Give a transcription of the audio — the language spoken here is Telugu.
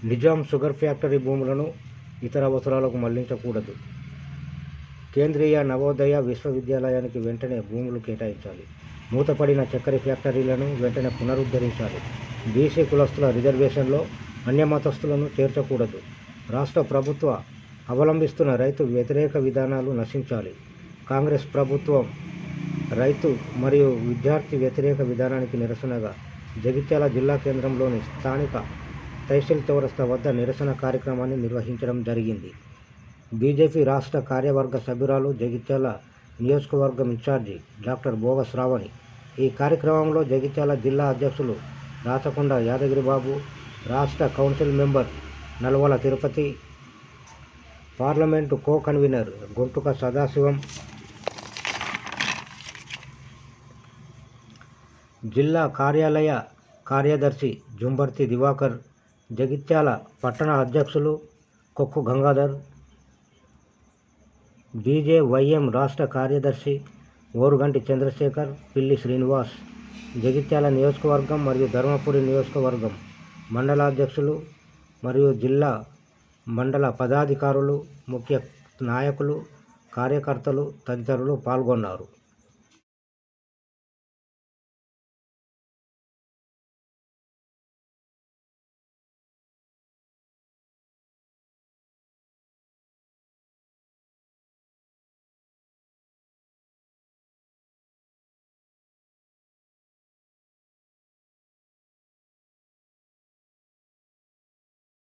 నిజాం షుగర్ ఫ్యాక్టరీ భూములను ఇతర అవసరాలకు మళ్లించకూడదు. కేంద్రీయ నవోదయ విశ్వవిద్యాలయానికి వెంటనే భూములు కేటాయించాలి. మూతపడిన చక్కెర ఫ్యాక్టరీలను వెంటనే పునరుద్ధరించాలి. బీసీ కులస్తుల రిజర్వేషన్లో అన్యమతస్థులను చేర్చకూడదు. రాష్ట్ర ప్రభుత్వ అవలంబిస్తున్న రైతు వ్యతిరేక విధానాలు నశించాలి. కాంగ్రెస్ ప్రభుత్వం రైతు మరియు విద్యార్థి వ్యతిరేక విధానానికి నిరసనగా జగిత్యాల జిల్లా కేంద్రంలోని స్థానిక తహసీల్ చౌరస్తా వద్ద నిరసన కార్యక్రమాన్ని నిర్వహించడం జరిగింది. బీజేపీ రాష్ట్ర కార్యవర్గ సభ్యురాలు, జగిత్యాల నియోజకవర్గం ఇన్ఛార్జి డాక్టర్ బోగ శ్రావణి. ఈ కార్యక్రమంలో జగిత్యాల జిల్లా అధ్యక్షులు రాచకొండ యాదగిరిబాబు, రాష్ట్ర council member Nalvala Tirupati, parliament co convener Gontuka Sadasivam, జిల్లా కార్యాలయ కార్యదర్శి జుంబర్తి దివాకర్, జగిత్యాల పట్టణ అధ్యక్షులు కొక్కు గంగాధర్, బీజేవైఎం రాష్ట్ర కార్యదర్శి ఓరుగంటి చంద్రశేఖర్, పిల్లి శ్రీనివాస్, జగిత్యాల నియోజకవర్గం మరియు ధర్మపురి నియోజకవర్గం మండలాధ్యక్షులు మరియు జిల్లా మండల పదాధికారులు, ముఖ్య నాయకులు, కార్యకర్తలు తదితరులు పాల్గొన్నారు.